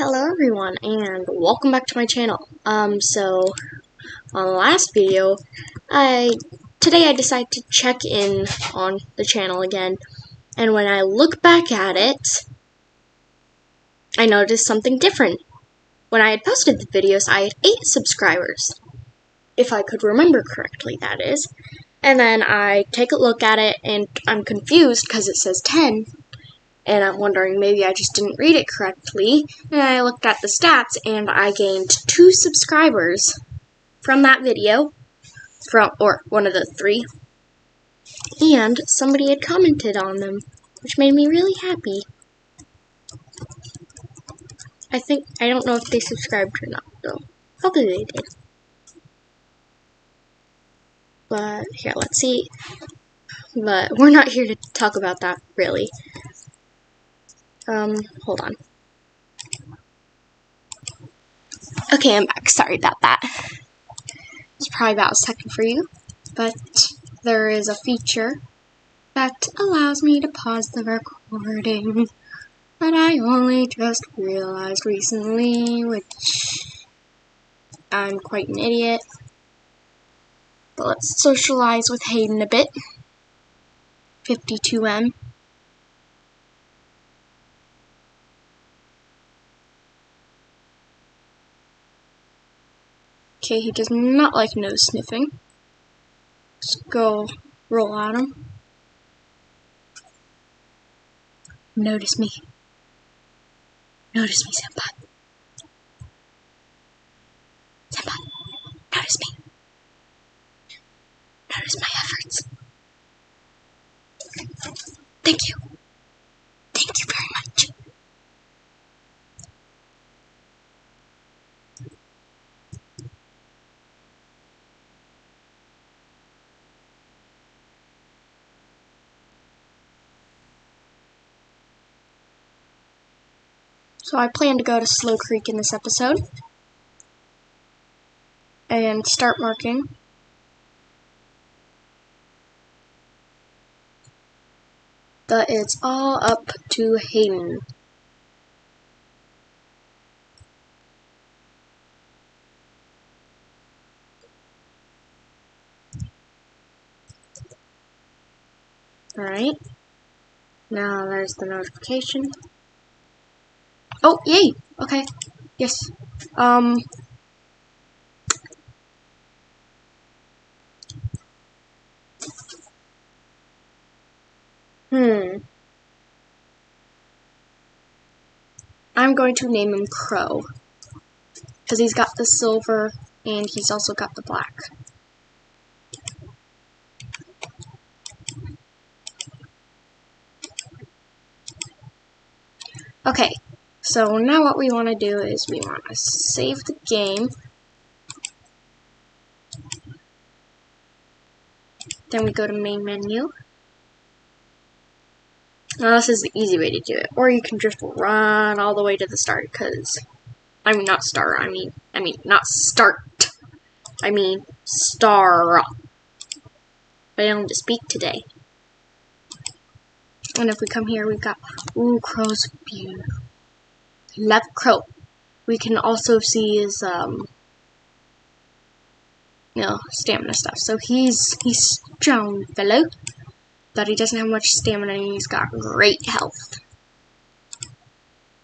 Hello everyone, and welcome back to my channel. So on the last video, today I decided to check in on the channel again, and when I look back at it, I noticed something different. When I had posted the videos, I had 8 subscribers, if I could remember correctly, that is. And then I take a look at it, and I'm confused because it says 10. And I'm wondering, maybe I just didn't read it correctly. And I looked at the stats, and I gained 2 subscribers from that video, or one of the 3. And somebody had commented on them, which made me really happy. I don't know if they subscribed or not, though. Hopefully they did. But, here, let's see. But we're not here to talk about that, really. Hold on. Okay, I'm back. Sorry about that. It's probably about a second for you, but there is a feature that allows me to pause the recording that I only just realized recently, which I'm quite an idiot. But let's socialize with Hayden a bit. 52M. Okay, he does not like nose sniffing. Let's go roll at him. Notice me. Notice me, senpai. Senpai, notice me. Notice my efforts. Thank you. Thank you very much. So I plan to go to Slow Creek in this episode and start marking. But it's all up to Hayden. Alright. Now there's the notification. Oh, yay! Okay. Yes. I'm going to name him Crow. Because he's got the silver, and he's also got the black. Okay, so now what we want to do is we want to save the game. Then we go to main menu. Now this is the easy way to do it. Or you can just run all the way to the start, because not start. I mean not start. I mean star. I don't to speak today. And if we come here, we've got, ooh, Crow's beautiful. Love Crow. We can also see his, stamina stuff. So he's strong fellow, but he doesn't have much stamina, and he's got great health,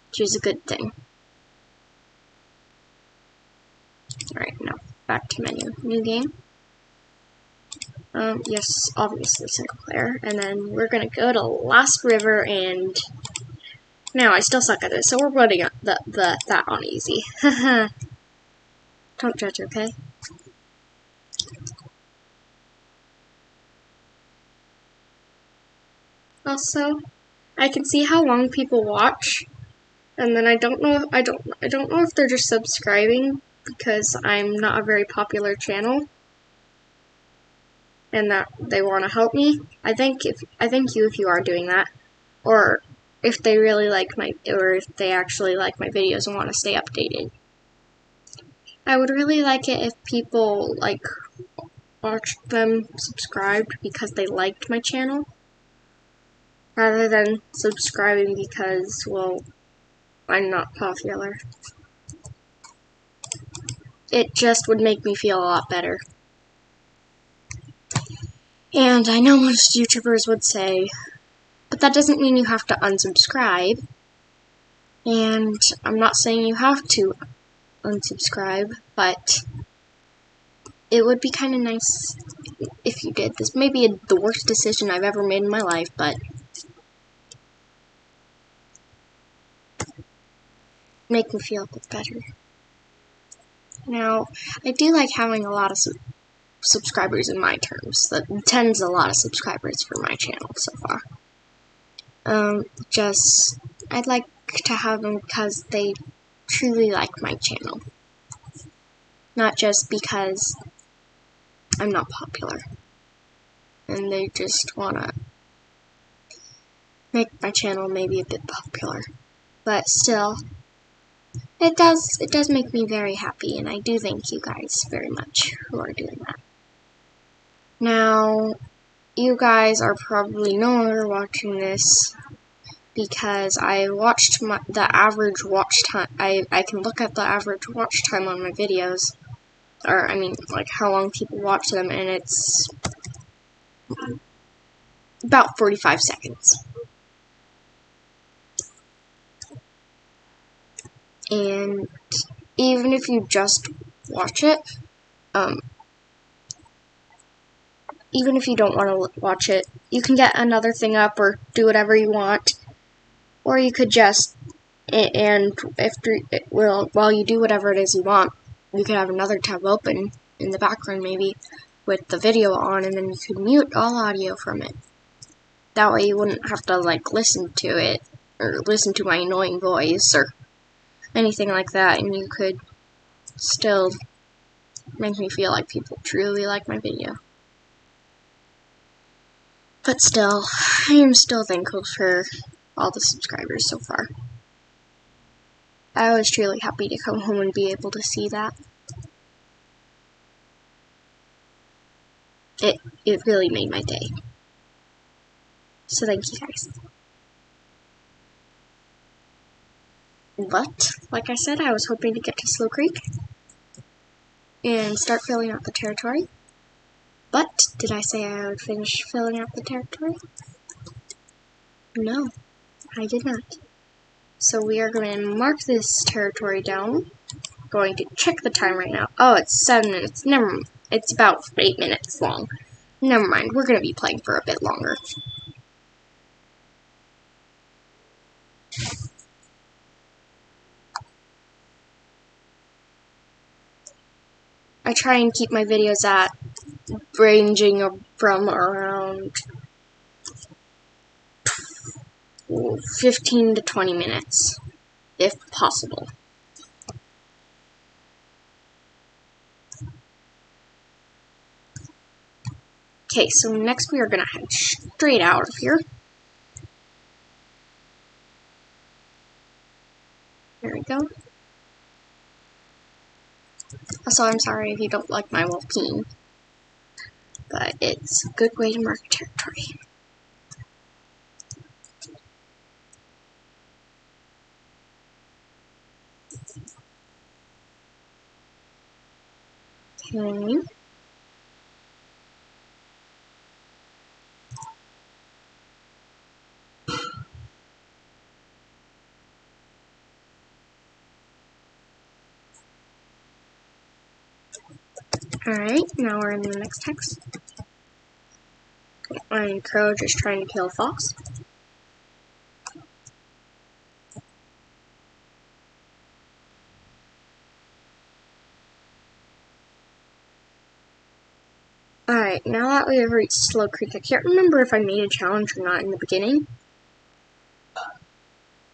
which is a good thing. Alright, now back to menu. New game. Yes, obviously single player. And then we're gonna go to Lost River, and now I still suck at this, so we're putting that on easy. Don't judge, okay? Also, I can see how long people watch, and then I don't know if they're just subscribing because I'm not a very popular channel, and that they want to help me. I thank you if you are doing that, or if they really like if they actually like my videos and want to stay updated. I would really like it if people watched them subscribed because they liked my channel, rather than subscribing because, well, I'm not popular. It just would make me feel a lot better. And I know most YouTubers would say, but that doesn't mean you have to unsubscribe. And I'm not saying you have to unsubscribe, but it would be kind of nice if you did. This may be the worst decision I've ever made in my life, but make me feel a bit better. Now, I do like having a lot of subscribers in my terms. That tens a lot of subscribers for my channel so far. I'd like to have them because they truly like my channel. Not just because I'm not popular. And they just wanna make my channel maybe a bit popular. But still, it does make me very happy, and I do thank you guys very much who are doing that. Now, you guys are probably no longer watching this because I watched the average watch time. I can look at the average watch time on my videos, or I mean, like how long people watch them, and it's about 45 seconds. And even if you just watch it, even if you don't want to watch it, you can get another thing up or do whatever you want. Or you could just, while you do whatever it is you want, you could have another tab open in the background maybe with the video on, and then you could mute all audio from it. That way you wouldn't have to like listen to it or listen to my annoying voice or anything like that, and you could still make me feel like people truly like my video. But still, I am still thankful for all the subscribers so far. I was truly happy to come home and be able to see that. It really made my day. So thank you guys. But, like I said, I was hoping to get to Slow Creek and start filling out the territory. But, did I say I would finish filling out the territory? No, I did not. So we are going to mark this territory down. Going to check the time right now. Oh, it's 7 minutes. Never mind. It's about 8 minutes long. Never mind. We're going to be playing for a bit longer. I try and keep my videos at ranging from around 15 to 20 minutes, if possible. Okay, so next we are going to head straight out of here. There we go. Also, I'm sorry if you don't like my walking, but it's a good way to mark territory. Okay. Alright, now we're in the next text. I'm Crow just trying to kill a fox. Alright, now that we have reached Slow Creek, I can't remember if I made a challenge or not in the beginning.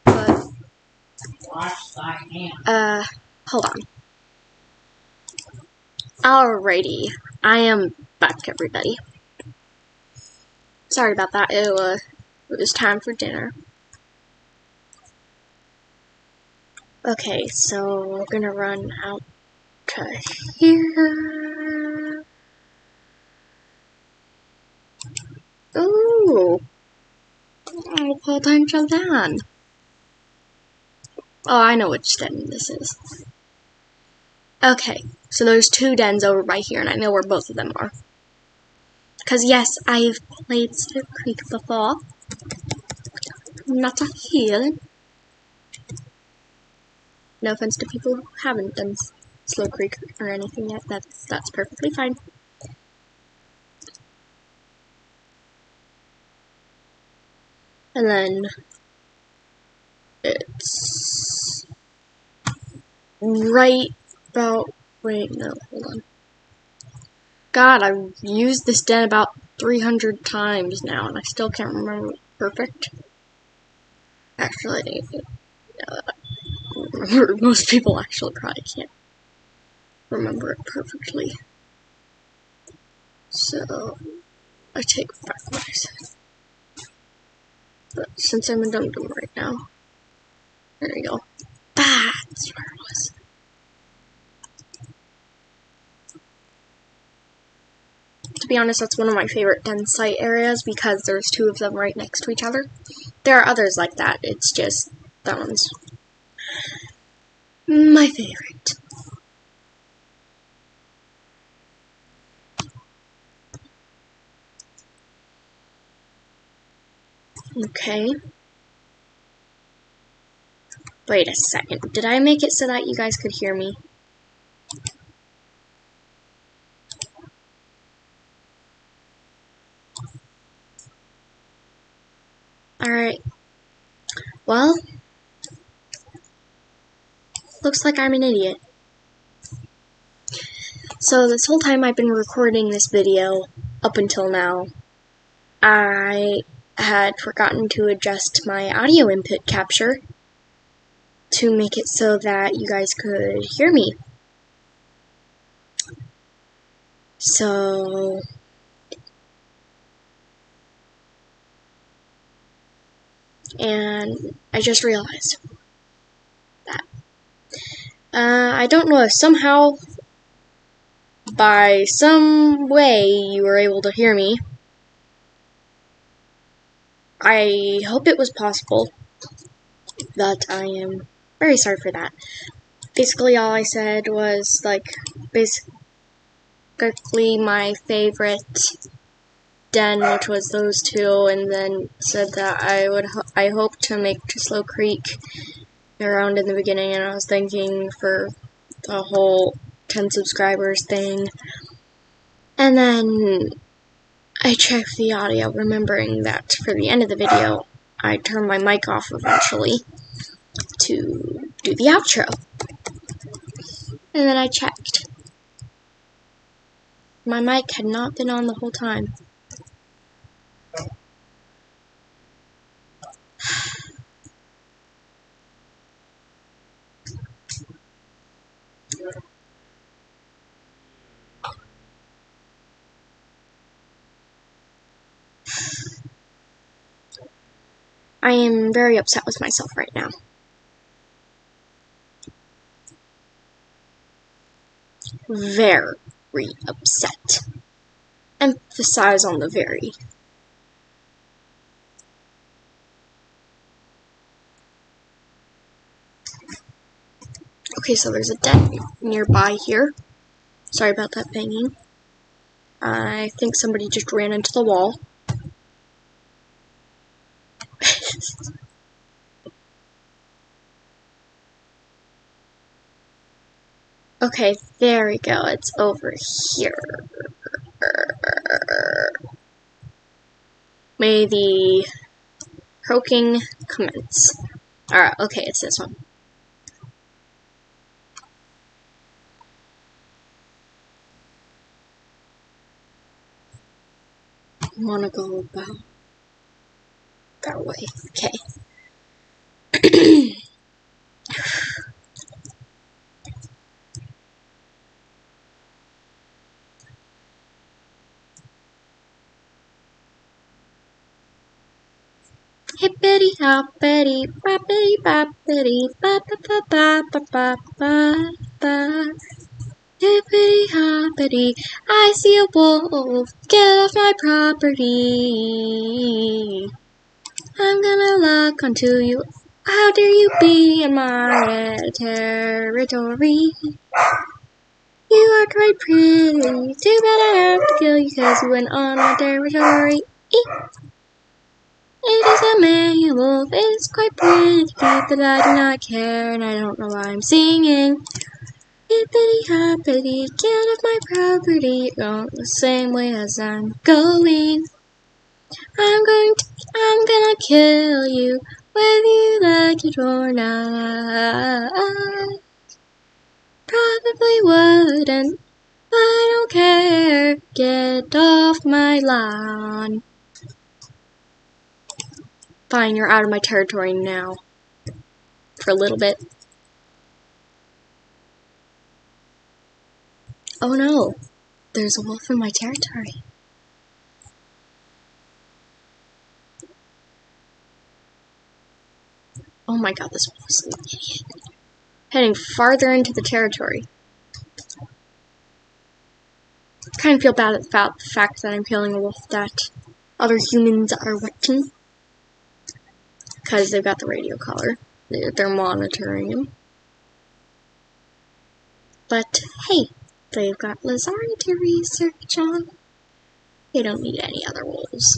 But, hold on. Alrighty, I am back, everybody. Sorry about that, it was time for dinner. Okay, so we're gonna run out to here. Ooh, I'll pay attention then. Oh, I know which den this is. Okay, so there's 2 dens over by here, and I know where both of them are. Because, yes, I've played Slow Creek before. Not a heel. No offense to people who haven't done Slow Creek or anything yet. That's perfectly fine. And then it's right about, wait, no, hold on. God, I've used this den about 300 times now, and I still can't remember it perfect. Actually, most people actually probably can't remember it perfectly. So, I take back what I said. But since I'm a dum-dum right now, there we go. That's where it was. To be honest, that's one of my favorite den site areas because there's 2 of them right next to each other. There are others like that, it's just that one's my favorite. Okay. Wait a second. Did I make it so that you guys could hear me? Alright. Well, looks like I'm an idiot. So this whole time I've been recording this video, up until now, I had forgotten to adjust my audio input capture to make it so that you guys could hear me. So, and I just realized that. I don't know if somehow, by some way, you were able to hear me. I hope it was possible, but I am very sorry for that. Basically, all I said was, like, basically my favorite den, which was those 2, and then said that I hope to make Slow Creek around in the beginning, and I was thinking for the whole 10 subscribers thing. And then I checked the audio, remembering that for the end of the video, I turned my mic off eventually to do the outro. And then I checked. My mic had not been on the whole time. I am very upset with myself right now. Very upset. Emphasize on the very. Okay, so there's a den nearby here. Sorry about that banging. I think somebody just ran into the wall. Okay, there we go. It's over here. May the croaking commence. Alright, okay, it's this one. I wanna go about that way. Okay. Hippity hoppity boppity boppity ba ba ba ba ba ba ba ba. Hippity hoppity, I see a wolf, get off my property. I'm gonna lock onto you. How dare you be in my territory? You are quite pretty. Too bad I have to kill you because you went on my territory. It is a man wolf. It's quite pretty, but I do not care, and I don't know why I'm singing. Hippity hoppity, get off my property. Going the same way as I'm going. I'm gonna kill you, whether you like it or not. Probably wouldn't, but I don't care. Get off my lawn. Fine, you're out of my territory now. For a little bit. Oh no, there's a wolf in my territory. Oh my god, this wolf is an idiot. Heading farther into the territory. I kind of feel bad about the fact that I'm killing a wolf that other humans are watching. Because they've got the radio collar. They're monitoring him. But hey, they've got Lazzarri to research on. They don't need any other wolves.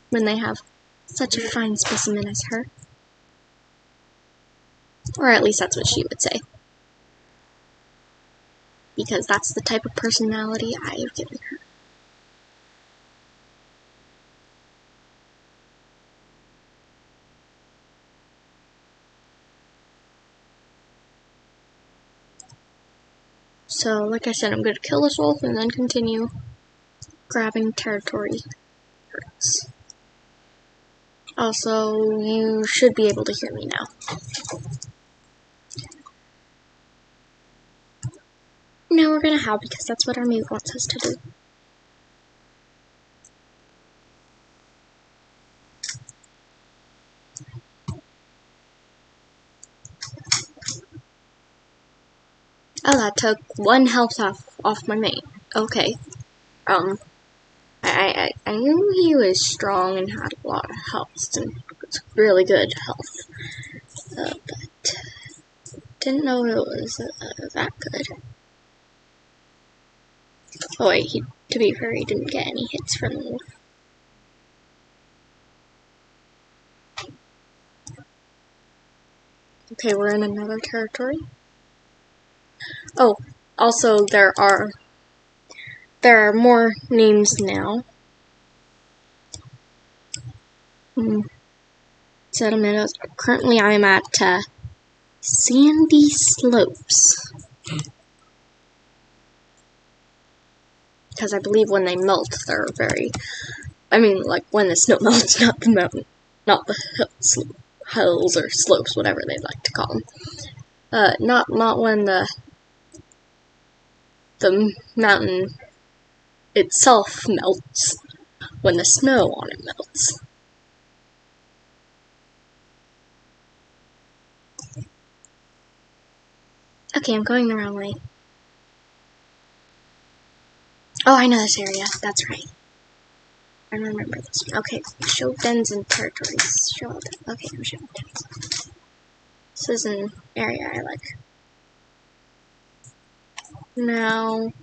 When they have such a fine specimen as her. Or at least that's what she would say. Because that's the type of personality I have given her. So, like I said, I'm going to kill this wolf and then continue grabbing territory herds. Also, you should be able to hear me now. Now we're going to howl because that's what our mute wants us to do. Oh, that took 1 health off my mate. Okay. I knew he was strong and had a lot of health and really good health. But didn't know it was that good. Oh wait, to be fair, he didn't get any hits from the wolf. Okay, we're in another territory. Oh, also there are more names now. Settlement. Currently, I'm at Sandy Slopes. Because I believe when they melt, they're very... I mean, like, when the snow melts, not the mountain. Not the hills or slopes, whatever they like to call them. Not when the mountain itself melts. When the snow on it melts. Okay, I'm going the wrong way. Oh, I know this area. That's right. I remember this one. Okay, show dens and territories. Show them. Okay, I'm showing dens. This is an area I like. Now,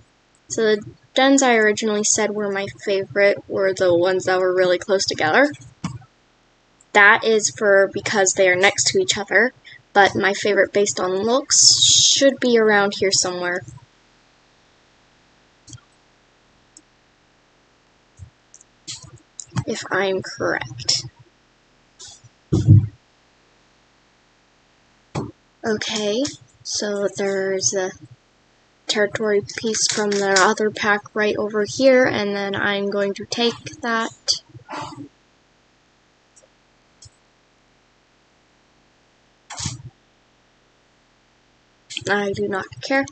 so the dens I originally said were my favorite were the ones that were really close together. That is because they are next to each other, but my favorite based on looks should be around here somewhere. If I'm correct. Okay, so there's a territory piece from the other pack right over here, and then I'm going to take that. I do not care.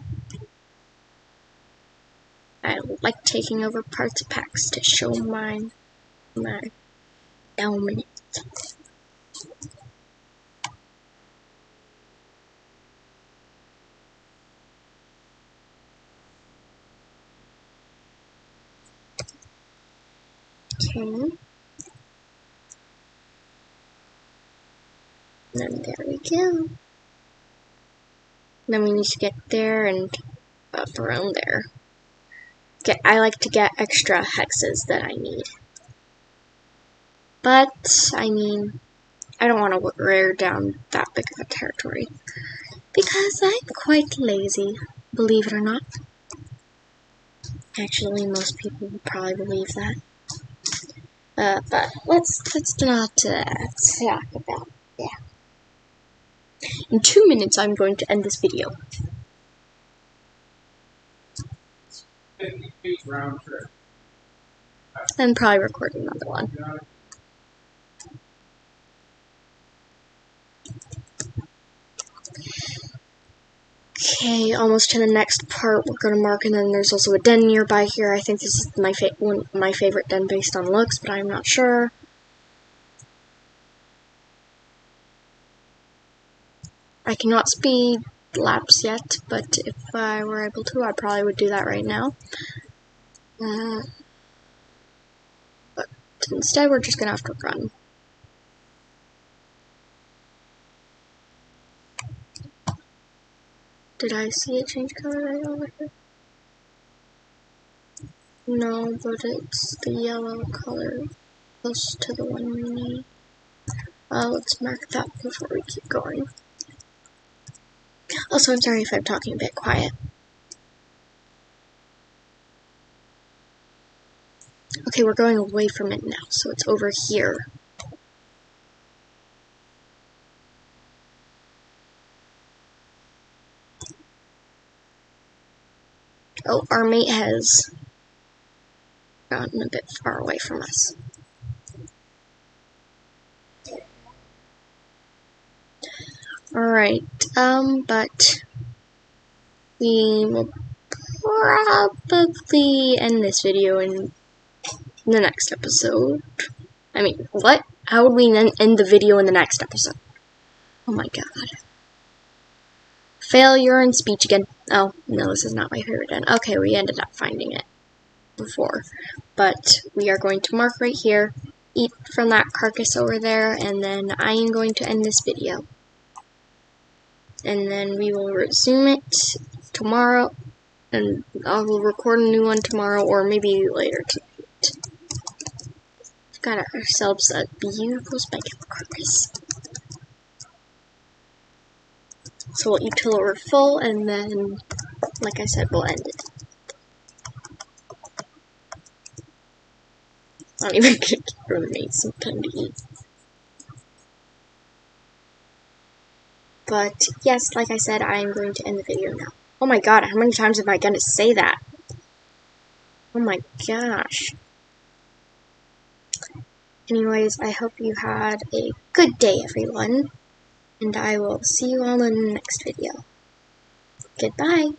I like taking over parts of packs to show my dominance. Okay. And then there we go. Then we need to get there and up around there. I like to get extra hexes that I need. But, I mean, I don't want to wear down that big of a territory. Because I'm quite lazy, believe it or not. Actually, most people would probably believe that. But let's not talk about that. In 2 minutes, I'm going to end this video. 50 feet round trip. And probably record another one. Okay, almost to the next part. We're gonna mark, and then there's also a den nearby here. I think this is my favorite den based on looks, but I'm not sure. I cannot speed laps yet, but if I were able to, I probably would do that right now. But instead, we're just gonna have to run. Did I see it change color right over here? No, but it's the yellow color close to the one we need. Let's mark that before we keep going. Also, I'm sorry if I'm talking a bit quiet. Okay, we're going away from it now, so it's over here. Oh, our mate has gotten a bit far away from us. Alright, but we will probably end this video in the next episode. I mean, what? How would we then end the video in the next episode? Oh my god. Failure in speech again. Oh, no, this is not my favorite den. Okay, we ended up finding it before. But we are going to mark right here, eat from that carcass over there, and then I am going to end this video. And then we will resume it tomorrow, and I will record a new one tomorrow, or maybe later tonight. We've got ourselves a beautiful speckled carcass. So we'll eat till we're full, and then, like I said, we'll end it. I don't even give roommates some time to eat. But, yes, like I said, I am going to end the video now. Oh my god, how many times am I going to say that? Oh my gosh. Anyways, I hope you had a good day, everyone. And I will see you all in the next video. Goodbye.